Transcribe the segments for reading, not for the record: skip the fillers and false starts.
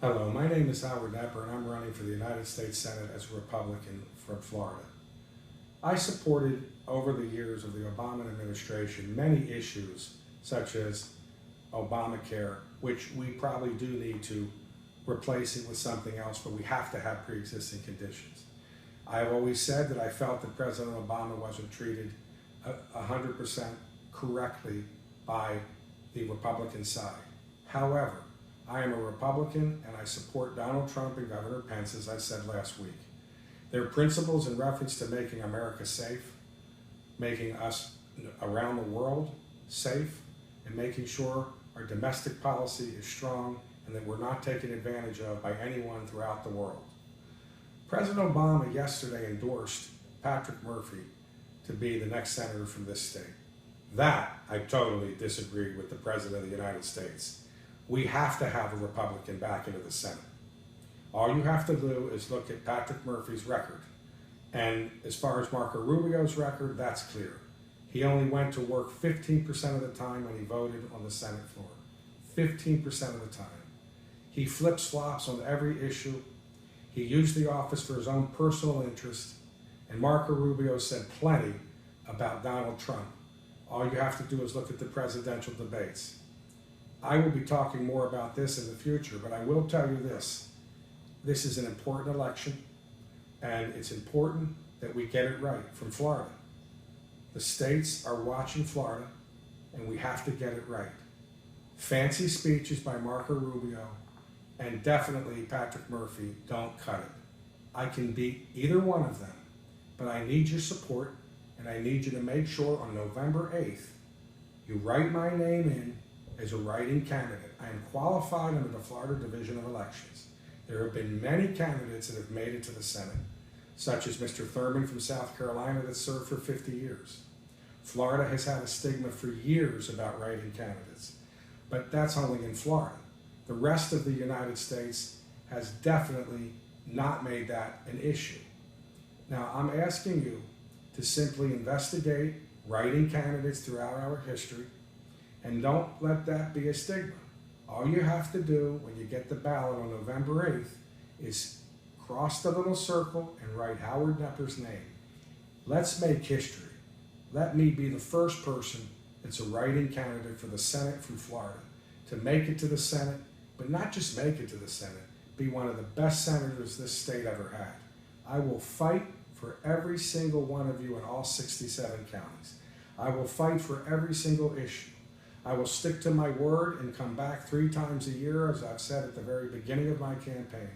Hello, my name is Howard Knepper and I'm running for the United States Senate as a Republican from Florida. I supported over the years of the Obama administration many issues such as Obamacare, which we probably do need to replace it with something else, but we have to have pre-existing conditions. I have always said that I felt that President Obama wasn't treated 100% correctly by the Republican side. However, I am a Republican and I support Donald Trump and Governor Pence, as I said last week. Their principles in reference to making America safe, making us around the world safe, and making sure our domestic policy is strong and that we're not taken advantage of by anyone throughout the world. President Obama yesterday endorsed Patrick Murphy to be the next senator from this state. That I totally disagree with the President of the United States. We have to have a Republican back into the Senate. All you have to do is look at Patrick Murphy's record. And as far as Marco Rubio's record, that's clear. He only went to work 15% of the time when he voted on the Senate floor. 15% of the time. He flips flops on every issue. He used the office for his own personal interest. And Marco Rubio said plenty about Donald Trump. All you have to do is look at the presidential debates. I will be talking more about this in the future, but I will tell you this. This is an important election, and it's important that we get it right from Florida. The states are watching Florida, and we have to get it right. Fancy speeches by Marco Rubio and definitely Patrick Murphy don't cut it. I can beat either one of them, but I need your support, and I need you to make sure on November 8th, you write my name in as a write-in candidate. I am qualified under the Florida Division of Elections. There have been many candidates that have made it to the Senate, such as Mr. Thurman from South Carolina that served for 50 years. Florida has had a stigma for years about write-in candidates, but that's only in Florida. The rest of the United States has definitely not made that an issue. Now, I'm asking you to simply investigate write-in candidates throughout our history, and don't let that be a stigma. All you have to do when you get the ballot on November 8th is cross the little circle and write Howard Knepper's name. Let's make history. Let me be the first person that's a write-in candidate for the Senate from Florida to make it to the Senate, but not just make it to the Senate, be one of the best senators this state ever had. I will fight for every single one of you in all 67 counties. I will fight for every single issue. I will stick to my word and come back 3 times a year, as I've said at the very beginning of my campaign,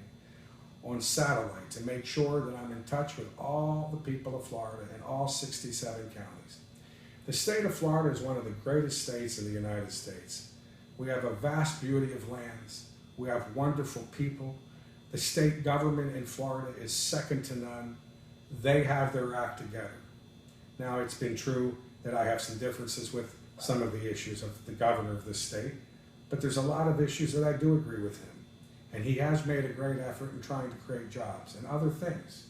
on satellite to make sure that I'm in touch with all the people of Florida in all 67 counties. The state of Florida is one of the greatest states in the United States. We have a vast beauty of lands. We have wonderful people. The state government in Florida is second to none. They have their act together. Now, it's been true that I have some differences with some of the issues of the governor of this state, but there's a lot of issues that I do agree with him. And he has made a great effort in trying to create jobs and other things.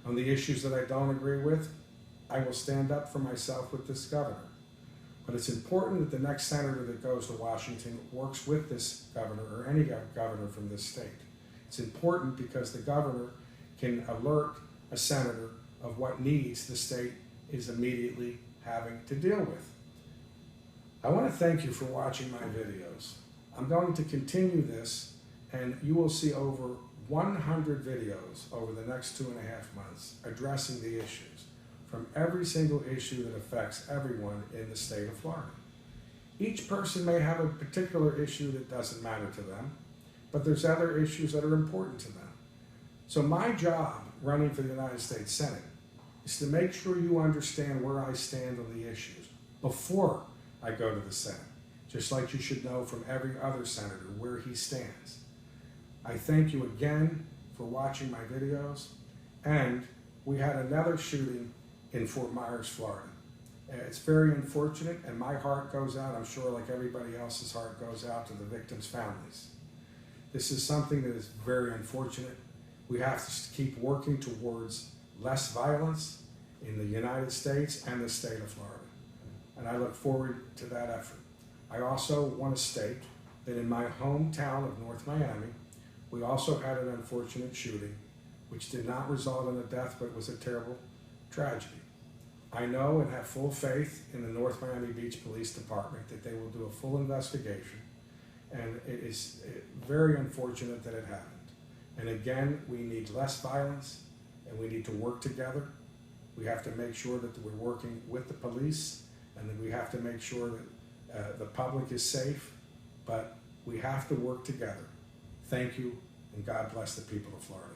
On the issues that I don't agree with, I will stand up for myself with this governor. But it's important that the next senator that goes to Washington works with this governor or any governor from this state. It's important because the governor can alert a senator of what needs the state is immediately having to deal with. I want to thank you for watching my videos. I'm going to continue this, and you will see over 100 videos over the next 2.5 months addressing the issues, from every single issue that affects everyone in the state of Florida. Each person may have a particular issue that doesn't matter to them, but there's other issues that are important to them. So my job running for the United States Senate is to make sure you understand where I stand on the issues before I go to the Senate, just like you should know from every other senator where he stands. I thank you again for watching my videos, and we had another shooting in Fort Myers, Florida. It's very unfortunate, and my heart goes out, I'm sure like everybody else's heart goes out to the victims' families. This is something that is very unfortunate. We have to keep working towards less violence in the United States and the state of Florida. And I look forward to that effort. I also want to state that in my hometown of North Miami, We also had an unfortunate shooting, which did not result in a death, but was a terrible tragedy. I know and have full faith in the North Miami Beach Police Department that they will do a full investigation, and it is very unfortunate that it happened. And again, we need less violence, and we need to work together. We have to make sure that we're working with the police, and that we have to make sure that the public is safe, but we have to work together. Thank you, and God bless the people of Florida.